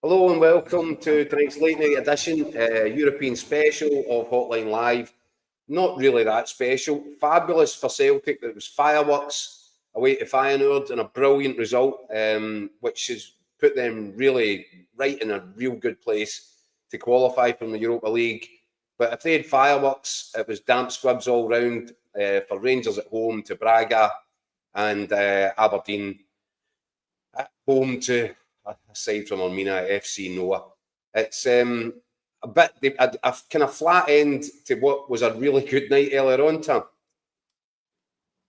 Hello and welcome to tonight's late night edition, European special of Hotline Live. Not really that special. Fabulous for Celtic. It was fireworks away to Feyenoord and a brilliant result, which has put them really right in a real good place to qualify from the Europa League. But if they had fireworks, it was damp squibs all round for Rangers at home to Braga and Aberdeen at home to, aside from Armina, FC Noah. It's a kind of flat end to what was a really good night earlier on, Tom.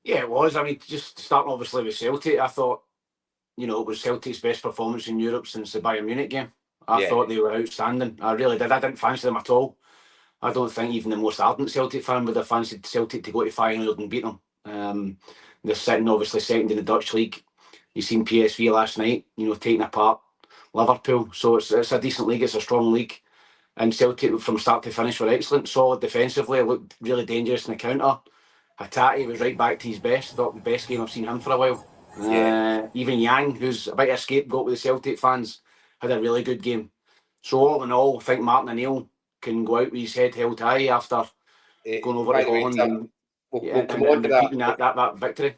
Yeah, it was. I mean, just starting obviously with Celtic, I thought, it was Celtic's best performance in Europe since the Bayern Munich game. I thought they were outstanding. I really did. I didn't fancy them at all. I don't think even the most ardent Celtic fan would have fancied Celtic to go to Feyenoord and beat them. They're sitting obviously second in the Dutch league. You've seen PSV last night, taking apart Liverpool. So it's a decent league. It's a strong league. And Celtic from start to finish were excellent. Solid defensively. Looked really dangerous in the counter. Hatate was right back to his best. Thought the best game I've seen him for a while. Even Yang, who's a bit of a scapegoat with the Celtic fans, had a really good game. So all in all, I think Martin O'Neill can go out with his head held high after going over to Holland and repeating that victory.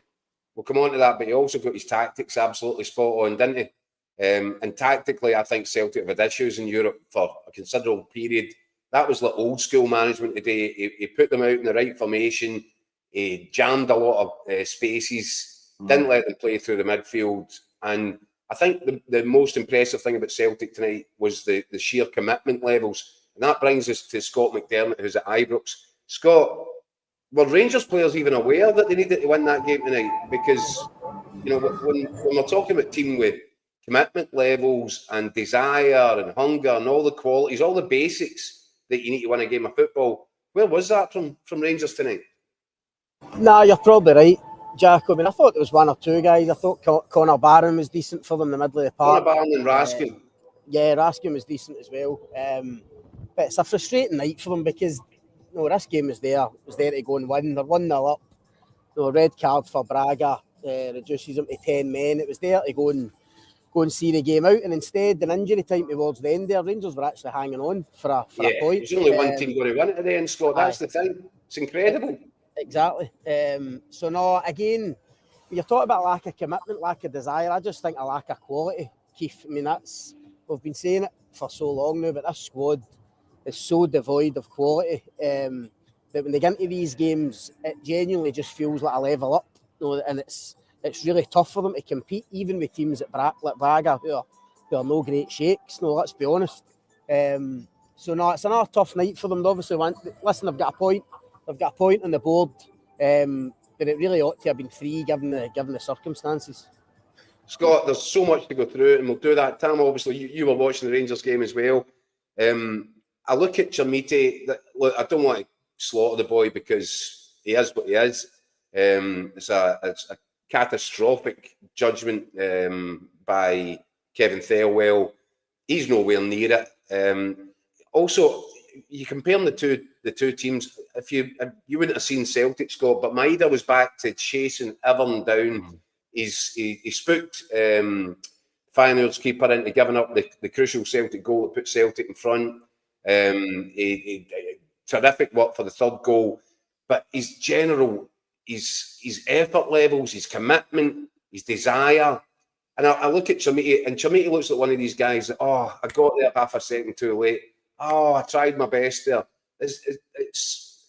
We'll come on to that, but he also got his tactics absolutely spot on, didn't he? And tactically, I think Celtic have had issues in Europe for a considerable period. That was like old school management today. He put them out in the right formation. He jammed a lot of spaces, didn't let them play through the midfield. And I think the most impressive thing about Celtic tonight was the sheer commitment levels. And that brings us to Scott McDermott, who's at Ibrox. Scott, were Rangers players even aware that they needed to win that game tonight? Because, when we're talking about a team with commitment levels and desire and hunger and all the qualities, all the basics that you need to win a game of football, where was that from Rangers tonight? Nah, you're probably right, Jack. I mean, I thought there was one or two guys. I thought Connor Barron was decent for them in the middle of the park. Connor Barron and Raskin. Raskin was decent as well. But it's a frustrating night for them because this game was there to go and win. They're 1-0 up. Red card for Braga reduces them to 10 men. It was there to go and see the game out, and instead, in injury time towards the end there, Rangers were actually hanging on for a point. There's only one team going to win it at the end, Scott. That's the thing. It's incredible. Exactly. So no, again, you're talking about lack of commitment, lack of desire. I just think a lack of quality, Keith. I mean, we've been saying it for so long now, but this squad is so devoid of quality that when they get into these games, it genuinely just feels like a level up. And it's really tough for them to compete, even with teams like Braga, who are no great shakes. No, let's be honest. So no, it's another tough night for them. They obviously they've got a point. They've got a point on the board, but it really ought to have been 3 given the circumstances. Scott, there's so much to go through, and we'll do that. Tam, obviously, you were watching the Rangers game as well. I look at Chermiti. Look, I don't want to slaughter the boy because he is what he is. It's a catastrophic judgment by Kevin Thelwell. He's nowhere near it. Also, you compare the two teams. If you wouldn't have seen Celtic, Scott, but Maida was back to chasing Everton down. He spooked Feyenoord's keeper into giving up the crucial Celtic goal that put Celtic in front. Terrific work for the third goal, but his effort levels, his commitment, his desire. And I look at Chermiti, and Chermiti looks like one of these guys that, I got there half a second too late. I tried my best there. It's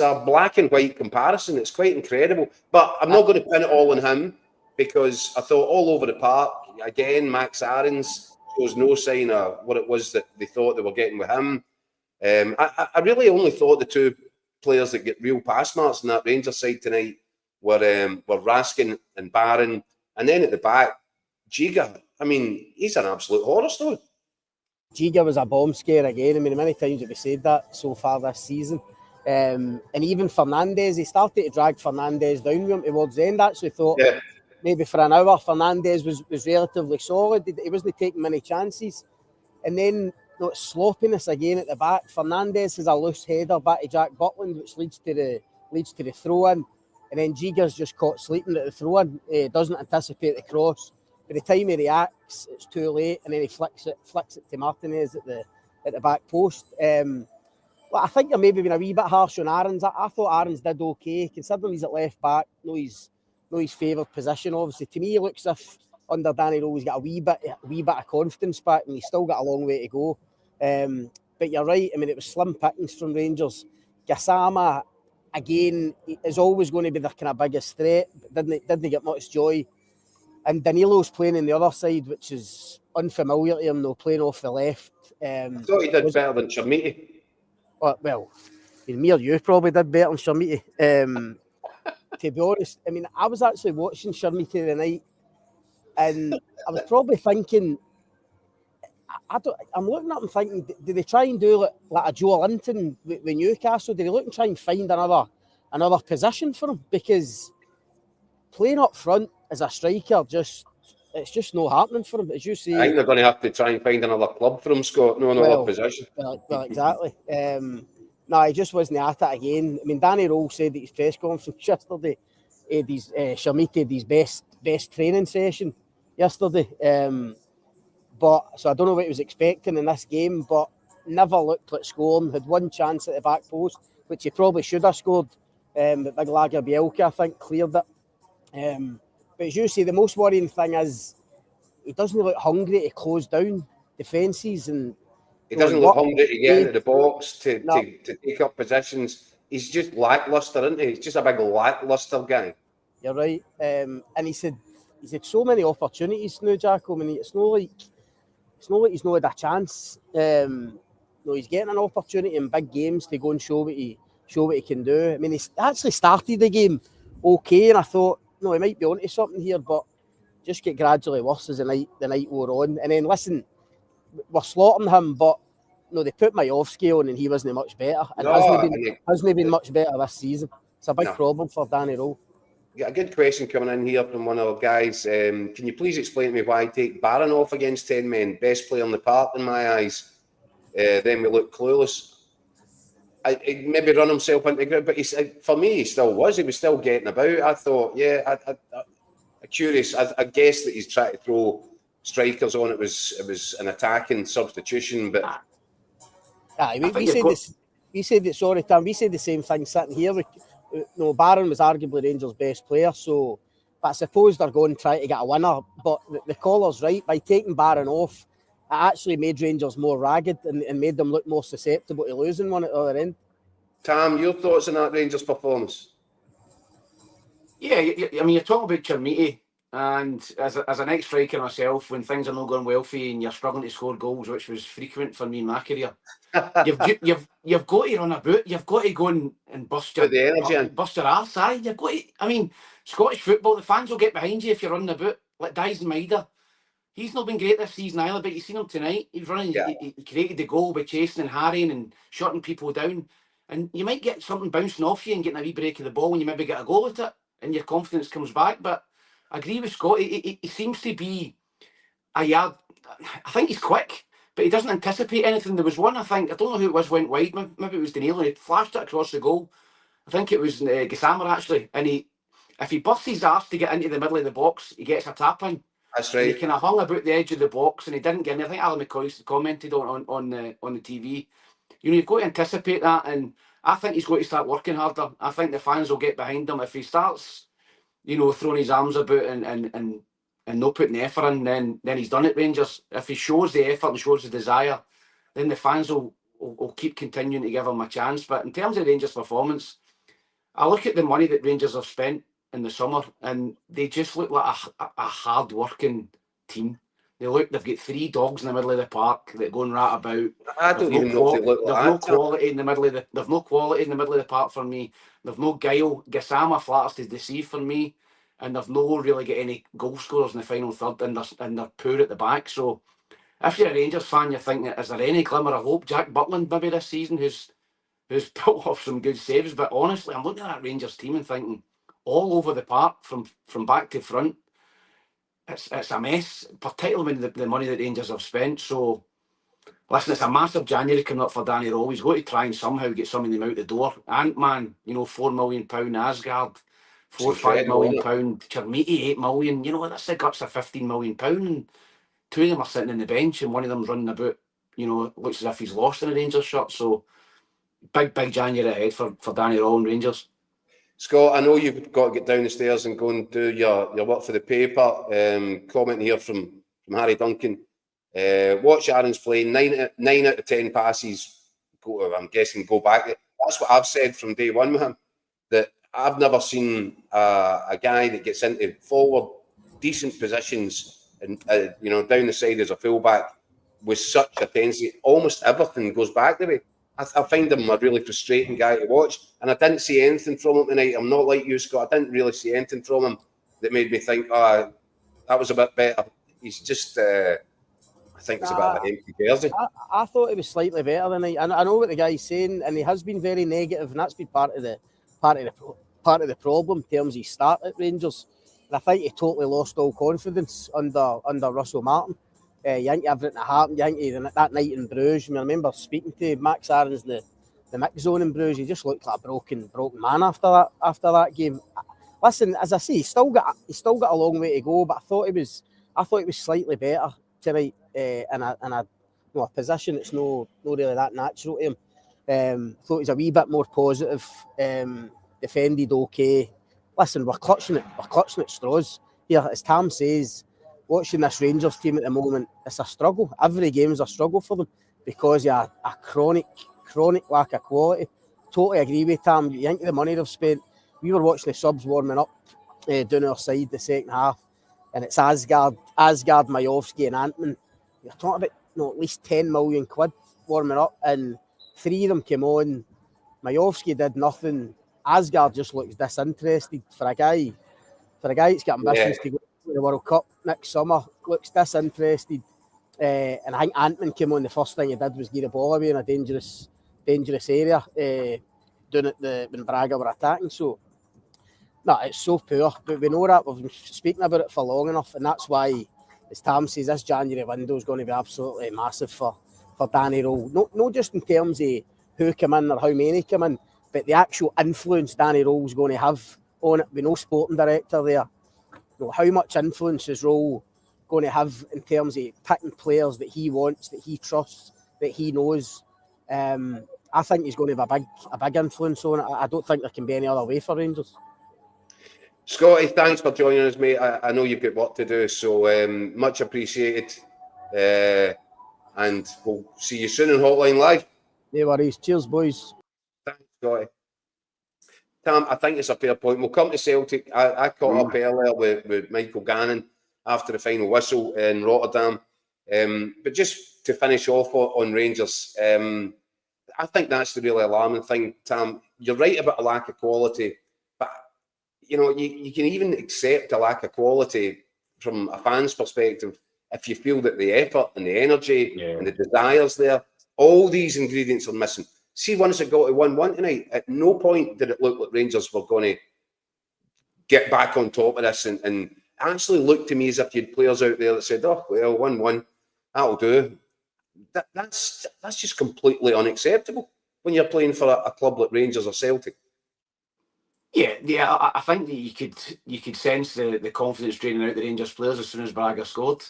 a black and white comparison. It's quite incredible. But I'm not going to pin it all on him because I thought all over the park, again, Max Aarons shows no sign of what it was that they thought they were getting with him. I really only thought the two players that get real pass marks on that Rangers side tonight were Raskin and Barron. And then at the back, Giga. I mean, he's an absolute horror story. Giga was a bomb scare again. I mean, many times have we said that so far this season. And even Fernandes, he started to drag Fernandes down with him towards the end. Actually thought maybe for an hour Fernandes was relatively solid. He wasn't taking many chances. And then sloppiness again at the back. Fernandes has a loose header back to Jack Butland, which leads to the throw-in. And then Giga's just caught sleeping at the throw-in. Doesn't anticipate the cross. by the time he reacts, it's too late, and then he flicks it to Martinez at the back post. Well, I think you're maybe being a wee bit harsh on Aarons. I thought Aarons did okay, considering he's at left back, know his favoured position. Obviously, to me, he looks as if under Danny Rose he's got a wee bit of confidence back, and he's still got a long way to go. But you're right. I mean, it was slim pickings from Rangers. Gassama, again, is always going to be their kind of biggest threat. But didn't get much joy. And Danilo's playing on the other side, which is unfamiliar to him, though, playing off the left. I thought he did better than Chermiti. Well, I mean, me or you probably did better than Chermiti. To be honest, I mean, I was actually watching Chermiti the night, and I was probably thinking, I'm looking at him thinking, did they try and do like a Joe Linton with Newcastle? Did they look and try and find another position for him? Because playing up front as a striker, it's just not happening for him. As you say, I think they're going to have to try and find another club for him, Scott. No, another position. Well, exactly. No, he just wasn't at it again. I mean, Danny Rowe said at his press conference yesterday, Chermiti his best training session yesterday. But so I don't know what he was expecting in this game, but never looked like scoring. Had one chance at the back post, which he probably should have scored. But big Lager Bielka, I think, cleared it. But as you say, the most worrying thing is he doesn't look hungry to close down defences, and he doesn't look hungry to get into the box to take up positions. He's just lacklustre, isn't he? He's just a big lacklustre guy. You're right. And he's had so many opportunities now, Jack. I mean, it's not like he's not had a chance. No, he's getting an opportunity in big games to go and show what he can do. I mean, he actually started the game okay, and I thought, no, he might be onto something here, but just get gradually worse as the night wore on. And then listen, we're slaughtering him, but no, they put Majowski on and he wasn't much better. And hasn't been much better this season. It's a big problem for Danny Rowe. Got a good question coming in here from one of our guys. Can you please explain to me why take Barron off against 10 men? Best player in the park in my eyes. Then we look clueless. He maybe run himself into group, but for me, he still was. He was still getting about. I thought, I'm curious. I guess that he's trying to throw strikers on. It was an attacking substitution, but we said the same thing sitting here. Barron was arguably Rangers' best player, but I suppose they're going to try to get a winner. But the caller's right. By taking Barron off, it actually made Rangers more ragged and made them look more susceptible to losing one at the other end. Tam, your thoughts on that Rangers performance? Yeah, I mean, you're talking about Chermiti, and as an ex-striker myself, when things are not going well for you and you're struggling to score goals, which was frequent for me in my career, you've got to run about. You've got to go and bust your arse. You've got to. I mean, Scottish football, the fans will get behind you if you're running about. Like Dyson Maida, he's not been great this season either, but you've seen him tonight. He's running. Yeah. He created the goal by chasing and harrying and shutting people down. And you might get something bouncing off you and getting a wee break of the ball, and you maybe get a goal at it, and your confidence comes back. But I agree with Scott. He seems to be a yard. I think he's quick, but he doesn't anticipate anything. There was one, I don't know who it was, went wide. Maybe it was Danilo, and he flashed it across the goal. I think it was Gassama, actually. And if he busts his arse to get into the middle of the box, he gets a tap in. That's right. And he kind of hung about the edge of the box, and he didn't get any. I think Alan McCoy commented on the TV. You've got to anticipate that, and I think he's got to start working harder. I think the fans will get behind him if he starts, throwing his arms about and not putting the effort in. Then he's done it, Rangers. If he shows the effort and shows the desire, then the fans will keep continuing to give him a chance. But in terms of Rangers' performance, I look at the money that Rangers have spent in the summer, and they just look like a hard-working team. They've got 3 dogs in the middle of the park that go and rat about. I don't even know if they look like that. They've no quality in the middle of the park for me. They've no guile. Gassama flatters to deceive for me, and they've no really got any goal scorers in the final third, and they're poor at the back. So, if you're a Rangers fan, you're thinking, is there any glimmer of hope? Jack Butland maybe this season, who's pulled off some good saves, but honestly, I'm looking at that Rangers team and thinking, all over the park from back to front, it's a mess, particularly when the money that Rangers have spent. So, listen, it's a massive January coming up for Danny Rowe. He's got to try and somehow get some of them out the door. Ant-Man, £4 million, Asgard, 4 or 5 million pound, Chermiti 8 million. You know, that's the guts of 15 million pound. And 2 of them are sitting on the bench, and one of them's running about. You know, looks as if he's lost in a Rangers shirt. So big January ahead for Danny Raw and Rangers. Scott, I know you've got to get down the stairs and go and do your work for the paper. Comment here from Harry Duncan. Watch Aaron's play. 9 out of 10 passes, I'm guessing, go back. That's what I've said from day one with him. That I've never seen a guy that gets into forward, decent positions and, you know, down the side as a fullback with such a tendency. Almost everything goes back the way. I find him a really frustrating guy to watch, and I didn't see anything from him tonight. I'm not like you, Scott. I didn't really see anything from him that made me think, that was a bit better. He's just, I think it's a bit of an empty jersey. I thought he was slightly better than I know what the guy's saying, and he has been very negative, and that's been part of the problem in terms of his start at Rangers. And I think he totally lost all confidence under Russell Martin. You think everything that happened. You think that night in Bruges. I remember speaking to Max Aarons, the mix zone in Bruges. He just looked like a broken man after that game. Listen, as I say, he's still got a long way to go. But I thought he was slightly better tonight in a position that's no really that natural to him. Thought he's a wee bit more positive. Defended okay. Listen, we're clutching at straws here, as Tam says. Watching this Rangers team at the moment, it's a struggle. Every game's a struggle for them because of a chronic lack of quality. Totally agree with Tam. You think of the money they've spent. We were watching the subs warming up down our side the second half, and it's Asgard, Majovski and Antman. You're talking about at least 10 million quid warming up, and 3 of them came on. Majovski did nothing. Asgard just looks disinterested for a guy that's got ambitions to go to the World Cup next summer. Looks disinterested. And I think Antman came on. The first thing he did was get the ball away in a dangerous area down at when Braga were attacking. So, no, it's so poor. But we know that. We've been speaking about it for long enough, and that's why, as Tam says, this January window is going to be absolutely massive for Danny Rowe. Not just in terms of who come in or how many come in, but the actual influence Danny Rowe's going to have on it. We know sporting director there. How much influence is Rowe going to have in terms of picking players that he wants, that he trusts, that he knows? I think he's going to have a big influence on it. I don't think there can be any other way for Rangers. Scotty, thanks for joining us, mate. I know you've got work to do, so much appreciated. And we'll see you soon on Hotline Live. No worries. Cheers, boys. Thanks, Scotty. Tam, I think it's a fair point. We'll come to Celtic. I caught up earlier with Michael Gannon after the final whistle in Rotterdam. But just to finish off on Rangers, I think that's the really alarming thing, Tam. You're right about a lack of quality, but you know, you can even accept a lack of quality from a fan's perspective if you feel that the effort and the energy and the desires there, all these ingredients are missing. See, once it got to 1-1 tonight, at no point did it look like Rangers were going to get back on top of this and actually looked to me as if you had players out there that said, oh, well, 1-1, that'll do. That's just completely unacceptable when you're playing for a club like Rangers or Celtic. Yeah, I think that you could sense the confidence draining out the Rangers players as soon as Braga scored.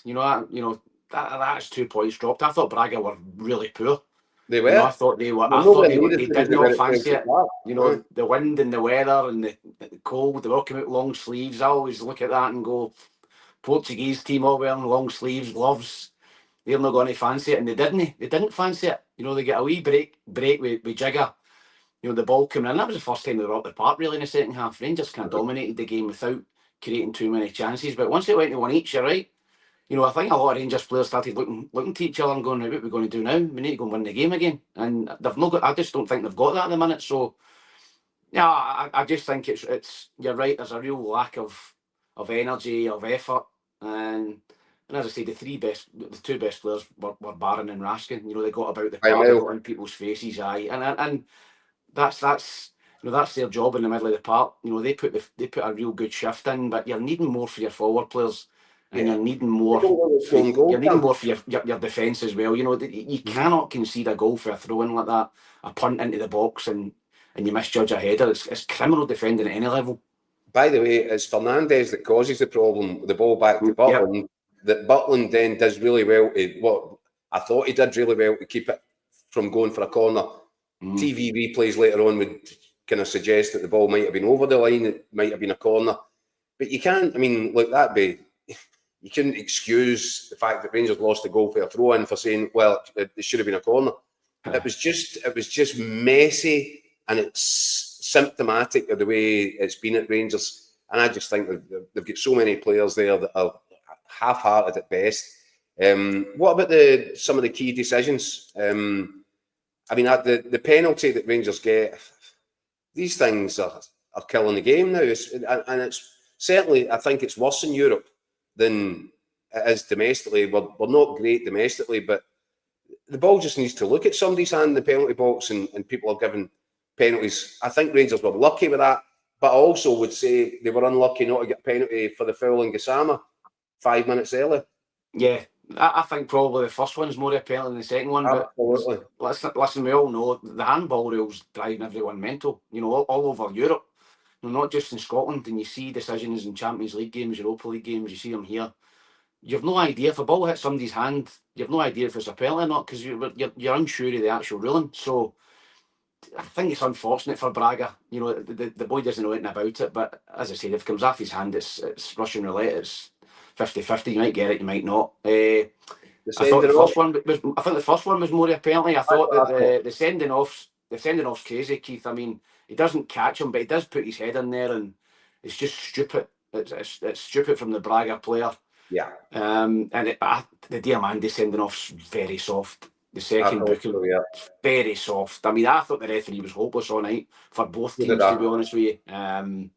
That's 2 points dropped. I thought Braga were really poor. They were. I thought they were. They did not fancy it. The wind and the weather and the cold. They were all coming out long sleeves. I always look at that and go, Portuguese team all wearing long sleeves, gloves. They're not going to fancy it, and they didn't. They didn't fancy it. They get a wee break with Jigger. The ball coming in. That was the first time they were up the park really in the second half. Rangers kind of dominated the game without creating too many chances. But once it went to 1 each, you're right. I think a lot of Rangers players started looking to each other and going, right, what are we going to do now? We need to go and win the game again. And they've not got. I just don't think they've got that at the minute. So, yeah, I just think it's. You're right. There's a real lack of energy, of effort, and as I say, the 2 best players were Barron and Raskin. They got about the park, they got in people's faces, and that's their job in the middle of the park. They put a real good shift in, but you're needing more for your forward players. And you're needing more. You're needing more for your defence as well. You cannot concede a goal for a throw-in like that, a punt into the box, and you misjudge a header. It's criminal defending at any level. by the way, it's Fernandez that causes the problem with the ball back to Butland. That Butland then does really well. What I thought he did really well to keep it from going for a corner. TV replays later on would kind of suggest that the ball might have been over the line. It might have been a corner, but you can't. I mean, look, you couldn't excuse the fact that Rangers lost the goal for a throw-in for saying, well, it should have been a corner. It was just messy, and it's symptomatic of the way it's been at Rangers. And I just think they've got so many players there that are half-hearted at best. What about some of the key decisions? I mean, the penalty that Rangers get, these things are killing the game now. And it's certainly, I think it's worse in Europe than it is domestically. We're not great domestically, but the ball just needs to look at somebody's hand in the penalty box, and people are giving penalties. I think Rangers were lucky with that, but I also would say they were unlucky not to get a penalty for the foul in Gassama 5 minutes early. Yeah, I think probably the first one's more a penalty than the second one. Absolutely. But listen, we all know the handball rules driving everyone mental, all over Europe. Not just in Scotland. And you see decisions in Champions League games, Europa League games, you see them here. You've no idea if a ball hits somebody's hand. You've no idea if it's a penalty or not, because you're unsure of the actual ruling. So I think it's unfortunate for Braga. The boy doesn't know anything about it. But as I said, if it comes off his hand, it's Russian roulette. It's 50-50. You might get it, you might not. I think the first one was more a penalty. I thought that the sending off's crazy, Keith. I mean, he doesn't catch him, but he does put his head in there, and it's just stupid. It's stupid from the Braga player. Yeah. And the Diamande sending off's very soft. The second booking, very soft. I mean, I thought the referee was hopeless all night for both teams, to be honest with you. And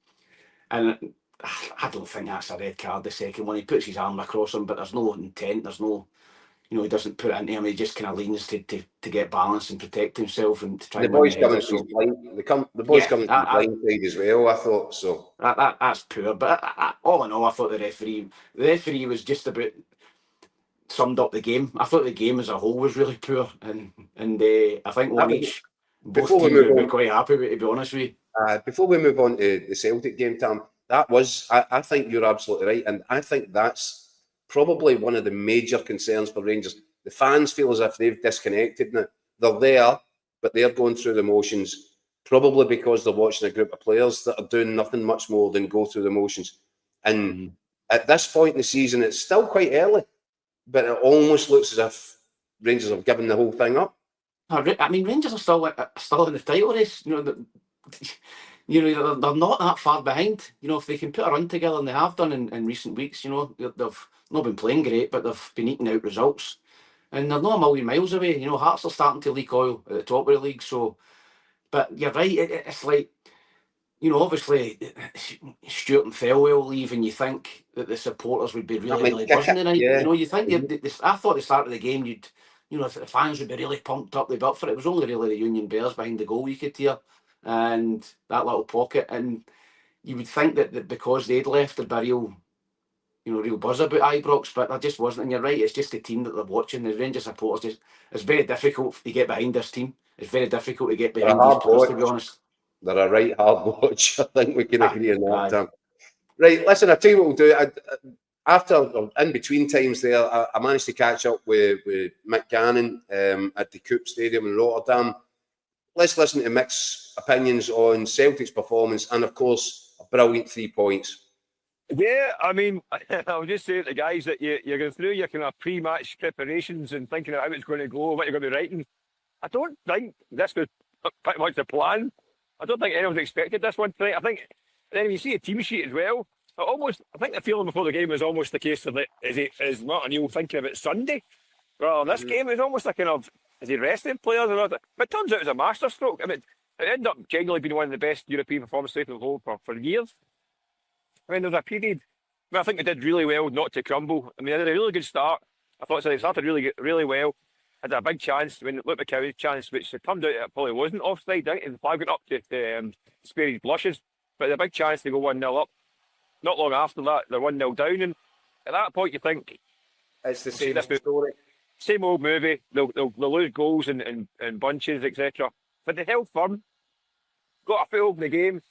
I don't think that's a red card, the second one. He puts his arm across him, but there's no intent. There's no, he doesn't put it into him. He just kind of leans to get balance and protect himself and to try. The boys coming from the boys coming from the blind side as well. I thought so. That's poor. But all in all, I thought the referee was just about summed up the game. I thought the game as a whole was really poor, and I think both teams were quite happy with it, to be honest with you. Before we move on to the Celtic game, Tam, I think you're absolutely right, and I think that's probably one of the major concerns for Rangers. The fans feel as if they've disconnected now. They're there, but they're going through the motions, probably because they're watching a group of players that are doing nothing much more than go through the motions. And at this point in the season, it's still quite early, but it almost looks as if Rangers have given the whole thing up. I mean, Rangers are still in the title race. They're not that far behind. If they can put a run together, and they have done in recent weeks, they've not been playing great, but they've been eking out results. And they're not a million miles away. Hearts are starting to leak oil at the top of the league. So, but you're right. It's like, obviously, Stuart and Thelwell leave, and you think that the supporters would be really buzzing tonight. Yeah. You think I thought the start of the game, the fans would be really pumped up. They'd be up for it. It was only really the Union Bears behind the goal you could hear, and that little pocket. And you would think that because they'd left, there'd be real buzz about Ibrox, but there just wasn't. And you're right, it's just the team that they're watching. The Rangers supporters, it's very difficult to get behind this team. It's very difficult to get behind these players, to be honest. They're a right hard watch. I think we can agree on that, Tim. Right, listen, I'll tell you what we'll do. After, in between times there, I managed to catch up with Mick Gannon at the Coop Stadium in Rotterdam. Let's listen to Mick's opinions on Celtic's performance and, of course, a brilliant 3 points. Yeah, I mean, I'll just say to the guys that you're going through your kind of pre-match preparations and thinking of how it's going to go, what you're going to be writing. I don't think this was pretty much the plan. I don't think anyone's expected this one tonight. I think then you see a team sheet as well. I think the feeling before the game was almost the case of that is Martin O'Neill thinking about Sunday. Well, this game is almost like is he resting players or not? But it turns out it was a masterstroke. I mean, it ended up genuinely being one of the best European performances of the whole for years. I mean, there was a period where I think they did really well not to crumble. I mean, they had a really good start. I thought they started really well. Had a big chance, when Luke McCow's chance, which it turned out it probably wasn't offside. I think the flag went up to spare his blushes. But a big chance to go 1-0 up. Not long after that, they're 1-0 down. And at that point, you think, it's the same story. Same old movie. They'll lose goals in bunches, etc. But they held firm. Got a full in the game.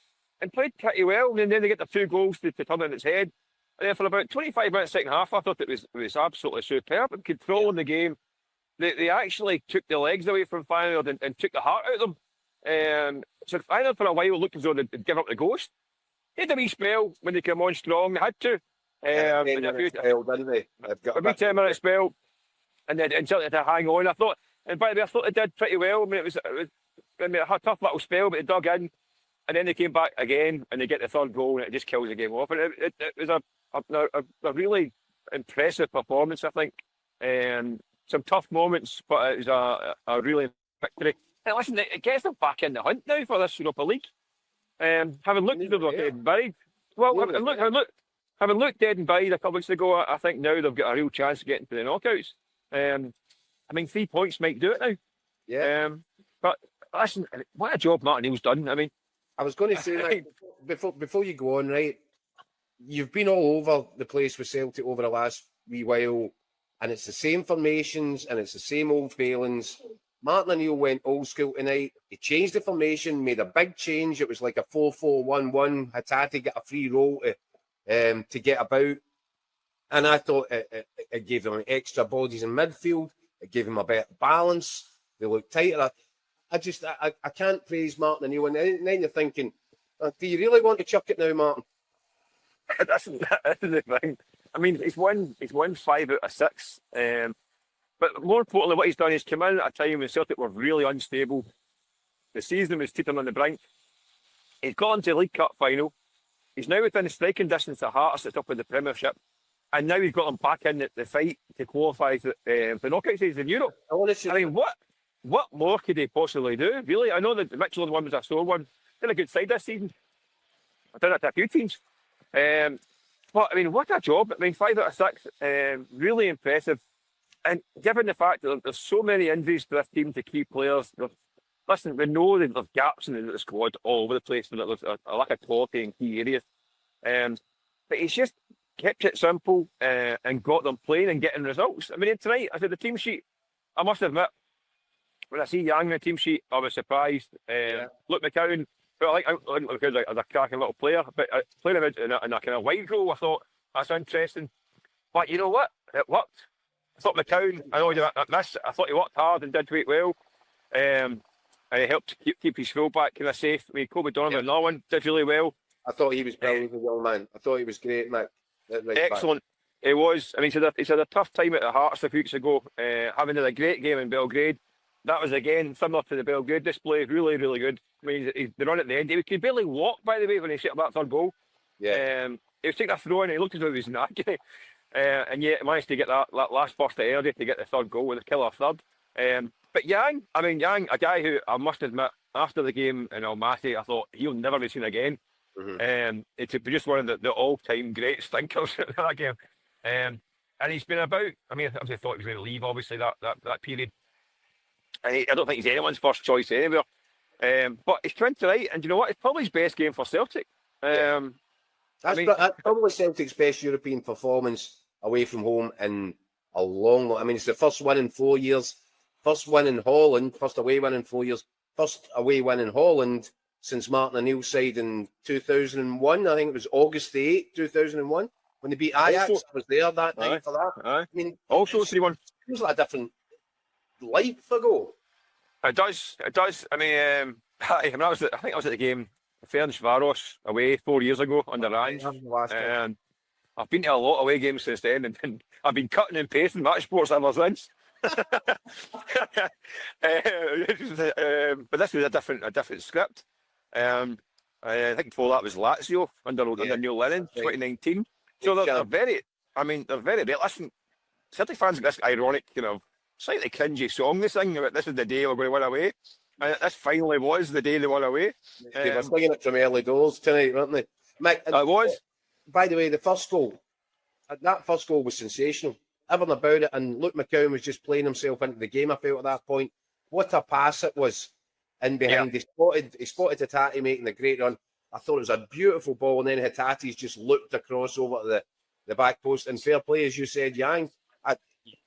and played pretty well. And then they get the 2 goals to turn in its head. And then for about 25 minutes, second half, I thought it was absolutely superb and controlling the game. They actually took the legs away from Feyenoord and took the heart out of them. So Feyenoord for a while looked as though they'd give up the ghost. They had a wee spell when they came on strong. They had to. A 10-minute spell, and then Celtic had to hang on. I thought, and by the way, I thought they did pretty well. I mean, it was a tough little spell, but they dug in, and then they came back again, and they get the 3rd goal, and it just kills the game off. And it was a really impressive performance, I think. Some tough moments, but it was a really victory. And listen, it gets them back in the hunt now for this Europa League. Having looked at them dead and buried, having looked dead and buried a couple of weeks ago, I think now they've got a real chance of getting to the knockouts. I mean, 3 points might do it now. Yeah. But listen, what a job Martin Neal's done. I mean, I was going to say that before you go on, right? You've been all over the place with Celtic over the last wee while, and it's the same formations and it's the same old failings. Martin O'Neill went old school tonight. He changed the formation, made a big change. It was like a 4-4-1-1. Hatate got a free roll to get about. And I thought it gave them extra bodies in midfield. It gave them a better balance. They looked tighter. I can't praise Martin O'Neill. And then you're thinking, do you really want to chuck it now, Martin? That's the thing. I mean, he's won 5 out of 6. But more importantly, what he's done is come in at a time when Celtic were really unstable. The season was teetering on the brink. He's got into the League Cup final. He's now within striking distance of Hearts at the top of the Premiership. And now he's got them back in the fight to qualify for the knockout stages in Europe. I mean, what more could he possibly do, really? I know that the Michelin one was a sore one. Did a good side this season. I've done it to a few teams. But, I mean, what a job. I mean, 5 out of 6, really impressive. And given the fact that there's so many injuries to this team to key players, listen, we know that there's gaps in the squad all over the place, and there's a lack of quality in key areas. But he's just kept it simple and got them playing and getting results. I mean, tonight, I said the team sheet, I must admit, when I see Yang in the team sheet, I was surprised. Luke McCowan, well, I think McCowan was a cracking little player, but playing him in a kind of wide role, I thought, that's interesting. But you know what? It worked. I thought McCowan, I know he did that miss. I thought he worked hard and did quite well. And he helped keep his fullback kind of safe. I mean, Kobe Donovan, another one, did really well. I thought he was brilliant, the young man. I thought he was great, Mick. Right excellent. He was. I mean, he's had a tough time at the Hearts a few weeks ago, having had a great game in Belgrade. That was, again, similar to the Belgrade display. Really, really good. I mean, the run at the end. He could barely walk, by the way, when he set up that 3rd goal. Yeah. He was taking a throw and he looked as though he was nagging. And yet managed to get that last burst of energy to get the 3rd goal with a killer 3rd. But Yang, a guy who I must admit, after the game in Almaty, I thought he'll never be seen again. It's just one of the all-time great stinkers in that game. And he's been about, I mean, I thought he was going to leave, obviously, that period. And I don't think he's anyone's first choice anywhere. But he's come in tonight, and you know what? It's probably his best game for Celtic. That's probably Celtic's best European performance away from home in a long. I mean, it's the first win in 4 years, first win in Holland, first away win in 4 years, first away win in Holland since Martin O'Neill's side in 2001. I think it was August the 8th, 2001, when they beat Ajax. I was there that night for that. I mean, also 3-1. It feels like a different life ago. It does. I mean, I think I was at the game. Feyenoord away 4 years ago under Ryan's. And I've been to a lot of away games since then, and I've been cutting and pasting match sports ever since. But this was a different script. I think before that was Lazio under Neil Lennon, 2019. So they're very real. Listen, Celtic fans got this ironic, slightly cringy song they sing about this is the day we're going to win away. And this finally was the day they won away. They were singing it from early doors tonight, weren't they? Mick, it was. By the way, that first goal was sensational. Everything about it, and Luke McCowan was just playing himself into the game, I felt, at that point. What a pass it was in behind. Yeah. He spotted Hatate making a great run. I thought it was a beautiful ball, and then Hatate's just looked across over to the back post. And fair play, as you said, Yang,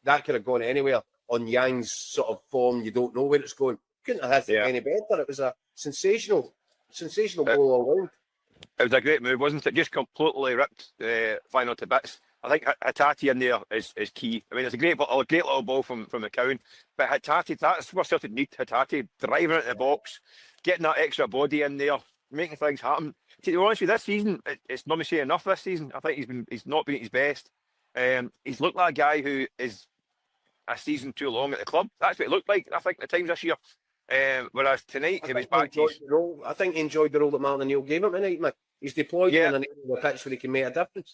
that could have gone anywhere on Yang's sort of form. You don't know where it's going. Couldn't have had any better. It was a sensational goal all round. It was a great move, wasn't it? Just completely ripped Feyenoord to bits. I think Hatate in there is key. I mean, it's a great little ball from McCowan, but Hatate, that's what Celtic need. Hatate driving it in the box, getting that extra body in there, making things happen. To be honest with you, this season, it's not me saying enough this season. I think he's not been at his best. He's looked like a guy who is a season too long at the club. That's what it looked like, I think, at times this year. Whereas tonight, he was back to his... I think he enjoyed the role that Martin O'Neill gave him tonight, Mick. He's deployed in an area of the pitch where he can make a difference.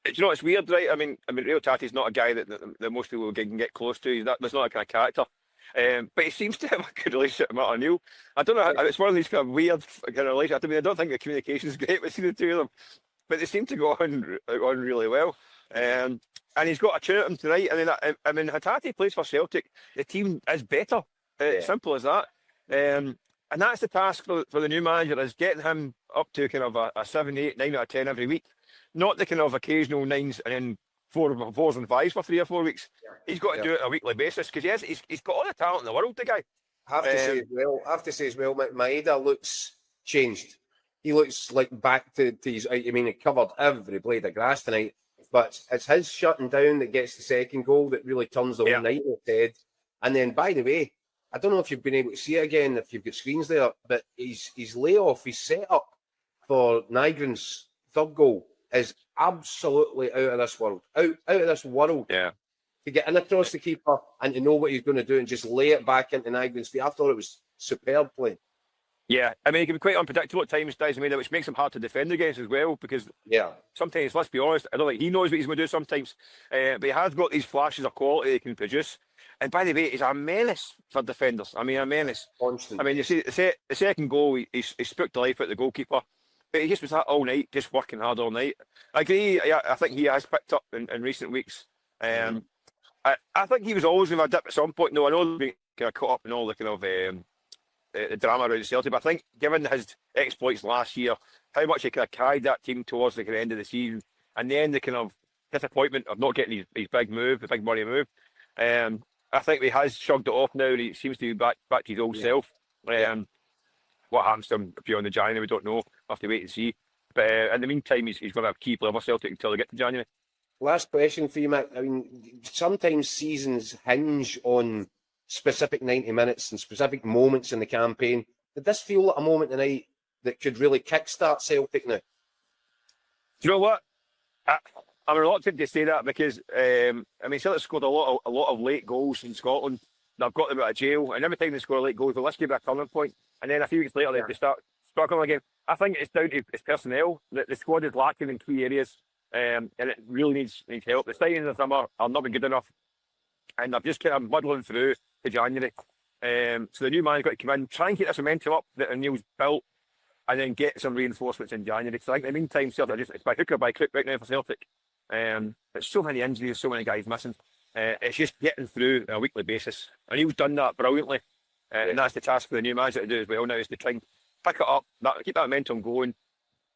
Do you know, it's weird, right? I mean, Real Tati's not a guy that most people can get close to. That's not a kind of character. But he seems to have a good relationship with Martin O'Neill. I don't know, it's one of these kind of weird kind of relationships. I mean, I don't think the communication is great between the two of them, but they seem to go on really well. And he's got a tune at him tonight. I mean, Hatate plays for Celtic. The team is better. Simple as that. And that's the task for the new manager, is getting him up to kind of a 7, 8, 9 out of 10 every week. Not the kind of occasional 9s and then 4s and 5s for 3 or 4 weeks. He's got to do it on a weekly basis, because he's got all the talent in the world, the guy. I have to say as well, Maeda looks changed. He looks like back to his... I mean, he covered every blade of grass tonight, but it's his shutting down that gets the second goal that really turns the whole night on its head. And then, by the way, I don't know if you've been able to see it again, if you've got screens there, but his layoff, his setup for Nygren's third goal is absolutely out of this world. Out of this world. Yeah. To get in across the keeper and to know what he's going to do and just lay it back into Nygren's feet. I thought it was superb play. Yeah, I mean, he can be quite unpredictable at times, which makes him hard to defend against as well, because sometimes, let's be honest, I don't think he knows what he's going to do sometimes, but he has got these flashes of quality he can produce. And by the way, he's a menace for defenders. I mean, a menace. Constant. I mean, you see, the second goal, he spooked the life out of the goalkeeper, but he just was that all night, just working hard all night. I agree, I think he has picked up in recent weeks. I think he was always going to have a dip at some point. No, I know he's kind of caught up in all the kind of... the drama around Celtic, but I think given his exploits last year, how much he kind of carried that team towards the kind of end of the season, and then the kind of disappointment of not getting his big move, the big money move, I think he has shrugged it off now, and he seems to be back to his old self. What happens to him beyond the January, we don't know. We'll have to wait and see. But in the meantime, he's going to have key player for Celtic until they get to January. Last question for you, Matt. I mean, sometimes seasons hinge on specific 90 minutes and specific moments in the campaign. Did this feel like a moment tonight that could really kickstart Celtic now? Do you know what? I'm reluctant to say that because I mean, Celtic scored a lot of late goals in Scotland. They've got them out of jail, and every time they score a late goal, let's give it a turning point. And then a few weeks later, they start struggling again. I think it's down to its personnel. The squad is lacking in key areas, and it really needs help. The signings of summer are not been good enough, and they're just kind of muddling through to January. So the new man's got to come in, try and get this momentum up that O'Neill's built, and then get some reinforcements in January. So I think in the meantime, Celtic it's by hook or by crook right now for Celtic. There's so many injuries, so many guys missing. It's just getting through on a weekly basis. O'Neill's done that brilliantly. And that's the task for the new manager to do as well now, is to try and pick it up, keep that momentum going,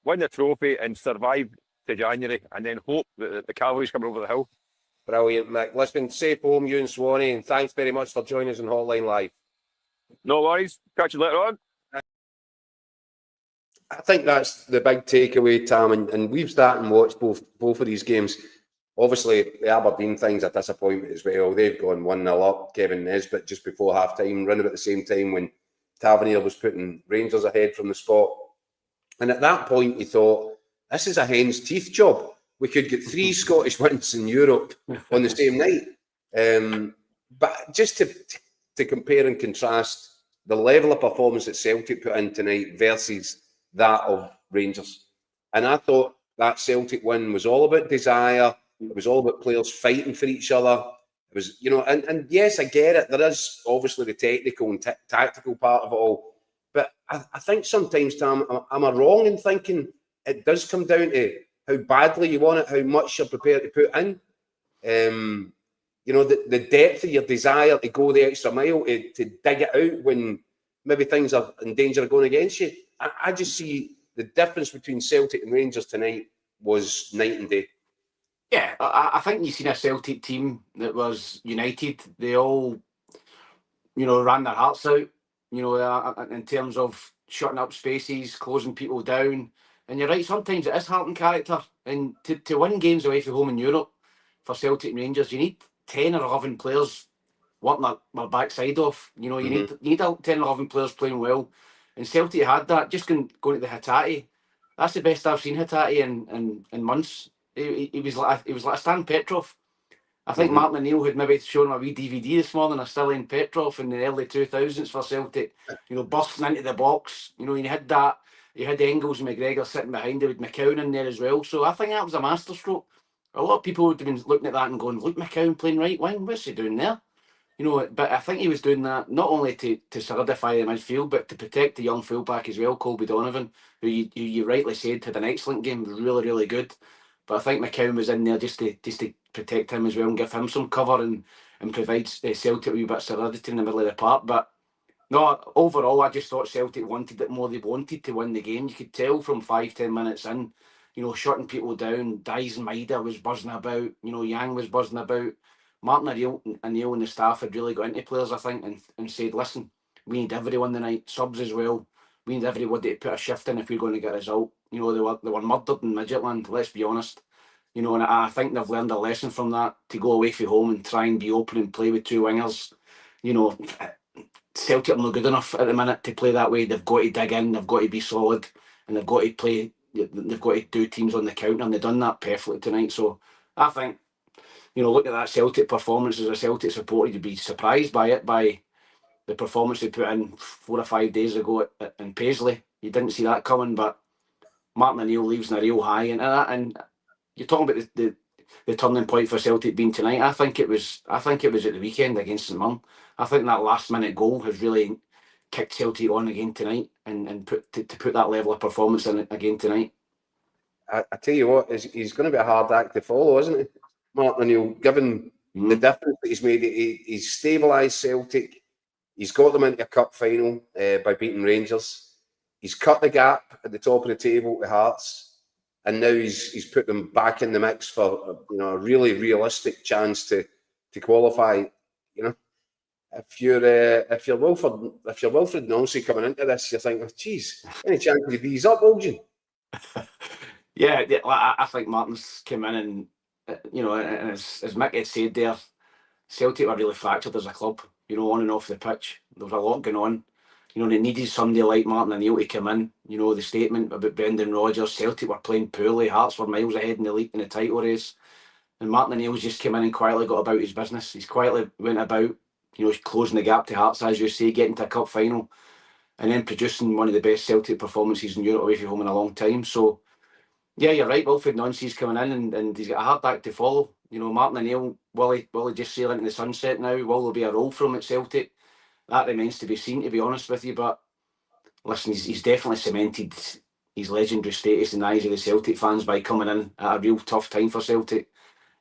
win the trophy and survive to January, and then hope that the cavalry's coming over the hill. Brilliant, Mick. Listen, safe home, you and Swanee, and thanks very much for joining us on Hotline Live. No worries. Catch you later on. I think that's the big takeaway, Tam, and we've started and watched both of these games. Obviously, the Aberdeen thing's a disappointment as well. They've gone 1-0 up. Kevin Nesbitt just before half-time, running at the same time when Tavernier was putting Rangers ahead from the spot. And at that point, you thought, this is a hen's teeth job. We could get 3 Scottish wins in Europe on the same night. But just to compare and contrast the level of performance that Celtic put in tonight versus that of Rangers. And I thought that Celtic win was all about desire. It was all about players fighting for each other. It was, and yes, I get it. There is obviously the technical and tactical part of it all. But I think sometimes, Tam, am I wrong in thinking it does come down to how badly you want it, how much you're prepared to put in? The depth of your desire to go the extra mile, to dig it out when maybe things are in danger of going against you. I just see the difference between Celtic and Rangers tonight was night and day. Yeah, I think you've seen a Celtic team that was united. They all, ran their hearts out. you know, in terms of shutting up spaces, closing people down. And you're right, sometimes it is heart and character. And to win games away from home in Europe for Celtic and Rangers, you need 10 or 11 players working their backside off. You know, you need 10 or 11 players playing well. And Celtic had that. Just going to the Hatate. That's the best I've seen Hatate in months. He was like a Stan Petrov. I think Martin O'Neill had maybe shown a wee DVD this morning of Stillian Petrov in the early 2000s for Celtic, you know, bursting into the box. You know, you had that. You had Engels and McGregor sitting behind it with McCown in there as well. So I think that was a masterstroke. A lot of people would have been looking at that and going, look, McCown playing right wing, what's he doing there? You know, but I think he was doing that not only to solidify the midfield, but to protect the young fullback as well, Colby Donovan, who you rightly said had an excellent game, really, really good. But I think McCown was in there just to protect him as well and give him some cover and provide Celtic a wee bit of solidity in the middle of the park. But no, overall, I just thought Celtic wanted it more. They wanted to win the game. You could tell from 5-10 minutes in, you know, shutting people down. Dyes and Maida was buzzing about. You know, Yang was buzzing about. Martin O'Neill and the staff had really got into players, I think, and said, listen, we need everyone tonight, subs as well. We need everybody to put a shift in if we're going to get a result. You know, they were murdered in Midgetland, let's be honest. You know, and I think they've learned a lesson from that, to go away from home and try and be open and play with two wingers. You know, Celtic are not good enough at the minute to play that way. They've got to dig in, they've got to be solid, and they've got to play, they've got to do teams on the counter, and they've done that perfectly tonight. So I think, you know, look at that Celtic performance. As a Celtic supporter, you'd be surprised by it, by the performance they put in 4 or 5 days ago in Paisley. You didn't see that coming, but Martin O'Neill leaves in a real high into that. And you're talking about the turning point for Celtic being tonight. I think it was at the weekend against St Mirren. I think that last minute goal has really kicked Celtic on again tonight and put that level of performance in again tonight. I tell you what, he's going to be a hard act to follow, isn't he, Martin O'Neill? Given the difference that he's made, he's stabilised Celtic. He's got them into a cup final by beating Rangers. He's cut the gap at the top of the table to Hearts, and now he's put them back in the mix for a really realistic chance to qualify. You know, if you're Wilfred Nancy coming into this, you're thinking, geez, any chance of these up, Olgin? Yeah, I think Martin's come in and and as Mick had said there, Celtic were really fractured as a club. You know, on and off the pitch, there was a lot going on. You know, they needed somebody like Martin O'Neill to come in. You know, the statement about Brendan Rodgers, Celtic were playing poorly, Hearts were miles ahead in the league in the title race, and Martin O'Neill's just came in and quietly got about his business. He's quietly went about, closing the gap to Hearts, as you say, getting to a cup final, and then producing one of the best Celtic performances in Europe away from home in a long time. So, yeah, you're right. Wilfred Nancy's coming in and he's got a hard act to follow. You know, Martin O'Neill, will he just sail into the sunset now? Will there be a role for him at Celtic? That remains to be seen, to be honest with you. But listen, he's definitely cemented his legendary status in the eyes of the Celtic fans by coming in at a real tough time for Celtic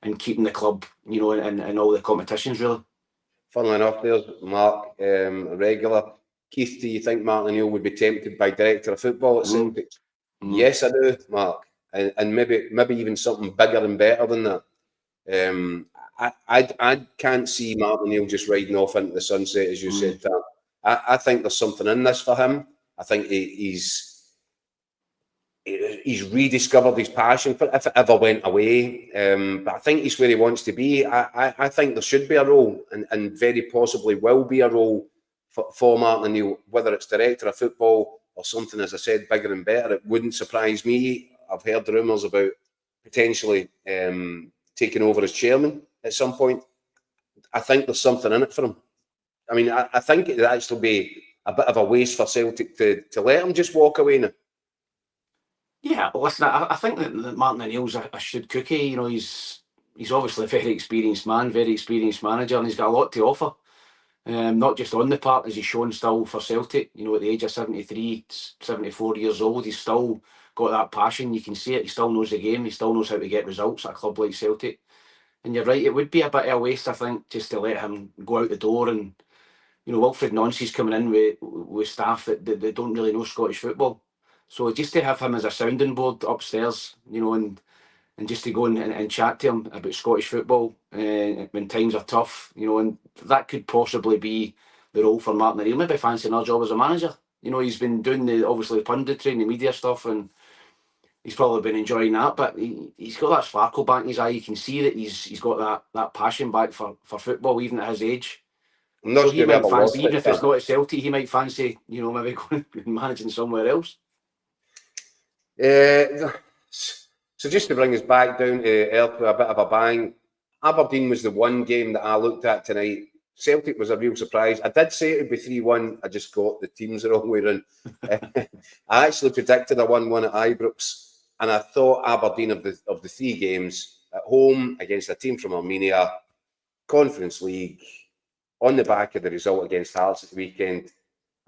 and keeping the club, in all the competitions, really. Funnily enough, there's Mark, a regular. Keith, do you think Martin O'Neill would be tempted by director of football at Celtic? Yes, I do, Mark. And maybe even something bigger and better than that. I can't see Martin O'Neill just riding off into the sunset, as you said, Tam. I think there's something in this for him. I think he's rediscovered his passion for it, if it ever went away. But I think he's where he wants to be. I think there should be a role, and very possibly will be a role for Martin O'Neill, whether it's director of football or something, as I said, bigger and better. It wouldn't surprise me. I've heard rumours about potentially taking over as chairman at some point. I think there's something in it for him. I mean, I think it'd actually be a bit of a waste for Celtic to let him just walk away now. Yeah, listen, I think that Martin O'Neill's a shrewd cookie. You know, he's obviously a very experienced man, very experienced manager, and he's got a lot to offer. Not just on the park, as he's shown still for Celtic. You know, at the age of 73, 74 years old, he's still got that passion. You can see it. He still knows the game. He still knows how to get results at a club like Celtic. And you're right, it would be a bit of a waste, I think, just to let him go out the door. And, Wilfred Nancy's coming in with staff that don't really know Scottish football. So just to have him as a sounding board upstairs, and just to go and chat to him about Scottish football when times are tough, and that could possibly be role for Martin O'Neill. Maybe fancy another job as a manager. You know, he's been doing the punditry and the media stuff, and he's probably been enjoying that. But he's got that sparkle back in his eye. You can see that he's got that passion back for football, even at his age. I'm not So sure he might ever fancy, lost even it, if it's not at Celtic, he might fancy, you know, maybe going and managing somewhere else. So just to bring us back down to earth with a bit of a bang, Aberdeen was the one game that I looked at tonight. Celtic was a real surprise. I did say it would be 3-1. I just got the teams the wrong way round. I actually predicted a 1-1 at Ibrox, and I thought Aberdeen of the three games at home against a team from Armenia, Conference League, on the back of the result against Hearts at the weekend.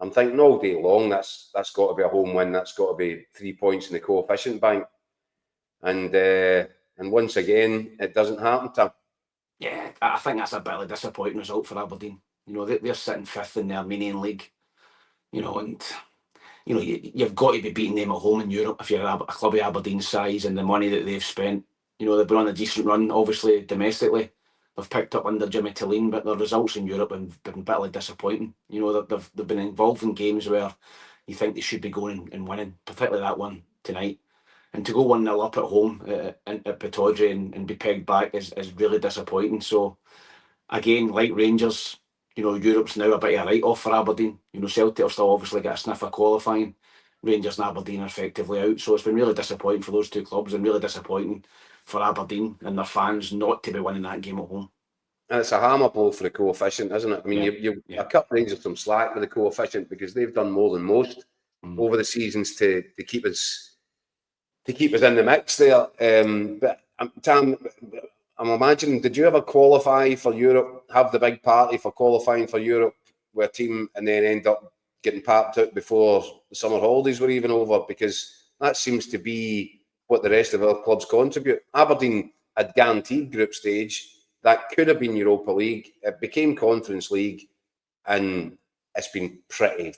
I'm thinking all day long that's got to be a home win. That's got to be 3 points in the coefficient bank. And once again, it doesn't happen, Tim. Yeah, I think that's a bit of a disappointing result for Aberdeen. You know, they're sitting fifth in the Armenian league. You know, and you know you've got to be beating them at home in Europe if you're a club of Aberdeen's size and the money that they've spent. You know, they've been on a decent run, obviously domestically. They've picked up under Jimmy Tillene, but their results in Europe have been bitterly disappointing. You know, they've been involved in games where you think they should be going and winning, particularly that one tonight. And to go 1-0 up at home at Pittodrie and be pegged back is really disappointing. So, again, like Rangers, you know, Europe's now a bit of a write-off for Aberdeen. You know, Celtic have still obviously got a sniff of qualifying. Rangers and Aberdeen are effectively out. So it's been really disappointing for those two clubs and really disappointing for Aberdeen and their fans not to be winning that game at home. And it's a hammer blow for the coefficient, isn't it? I mean, you cut Rangers some slack with the coefficient because they've done more than most over the seasons to keep us in the mix there. But Tam, I'm imagining, did you ever qualify for Europe, have the big party for qualifying for Europe with a team and then end up getting papped out before the summer holidays were even over? Because that seems to be what the rest of our clubs contribute. Aberdeen had guaranteed group stage. That could have been Europa League. It became Conference League, and it's been pretty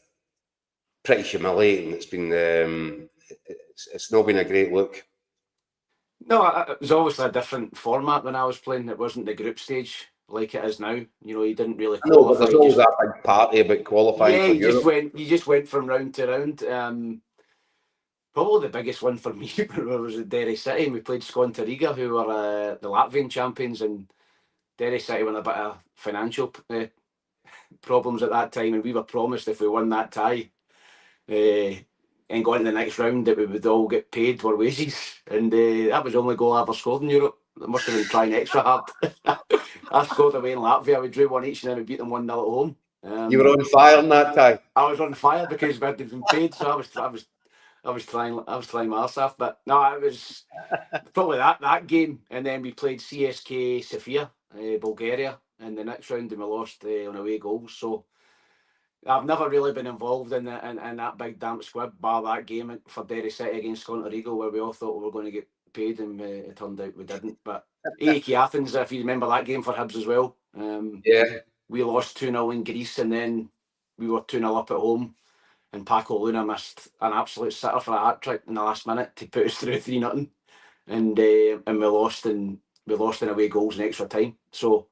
humiliating. It's been it's not been a great look. No, it was obviously a different format when I was playing. It wasn't the group stage like it is now. You know, you didn't really qualify. No, but there's always that big party about qualifying for Europe. You just went from round to round. Probably the biggest one for me was at Derry City, and we played Skonta Riga, who were the Latvian champions, and Derry City were in a bit of financial problems at that time, and we were promised if we won that tie and got into the next round that we would all get paid our wages, and that was the only goal I ever scored in Europe. I must have been trying extra hard. I scored away in Latvia. We drew 1 each, and then we beat them 1-0 at home. You were on fire in that time. I was on fire because we had been paid, so I was trying my arse off. But no, it was probably that game, and then we played CSK Sofia, Bulgaria, in the next round, and we lost on away goals. So I've never really been involved in that big damp squib, bar that game for Derry City against Skonta Riga, where we all thought we were going to get paid, and it turned out we didn't. But AEK Athens, if you remember that game for Hibs as well. We lost 2-0 in Greece, and then we were 2-0 up at home, and Paco Luna missed an absolute sitter for a hat-trick in the last minute to put us through 3-0, and we lost in away goals in extra time. So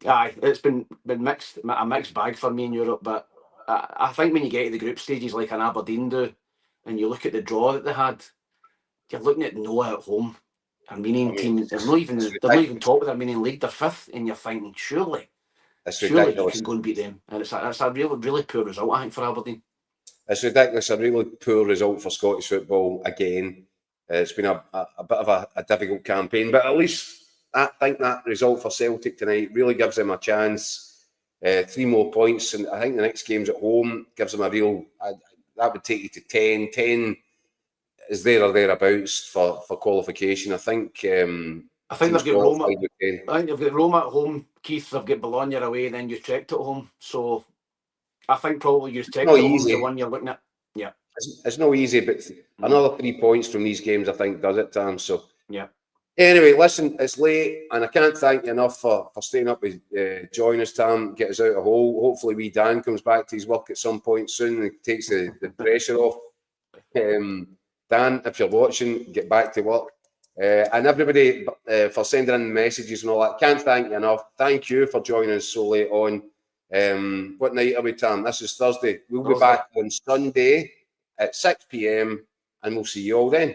aye, it's been a mixed bag for me in Europe, but I think when you get to the group stages like an Aberdeen do, and you look at the draw that they had, you're looking at Noah at home, Armenian team. They're not even top of the Armenian league. They're fifth, and you're thinking surely you can go and beat them. And it's a really poor result, I think, for Aberdeen. It's ridiculous. A really poor result for Scottish football again. It's been a bit of a difficult campaign, but at least I think that result for Celtic tonight really gives them a chance. 3 more points, and I think the next game's at home gives them a real. That would take you to 10. 10 is there or thereabouts for qualification. I think they've got Roma. I think they've got Roma at home. Keith, they've got Bologna away, and then Utrecht at home. So I think probably Utrecht at home is the one you're looking at. Yeah, it's no easy, but another 3 points from these games, I think, does it, Tam? So yeah. Anyway, listen, it's late, and I can't thank you enough for staying up with join us, Tam, get us out of the hole. Hopefully, Dan comes back to his work at some point soon and takes the pressure off. Dan, if you're watching, get back to work. And everybody for sending in messages and all that. Can't thank you enough. Thank you for joining us so late on. What night are we, Tam? This is Thursday. We'll be Thursday. back on Sunday at 6 p.m. and we'll see you all then.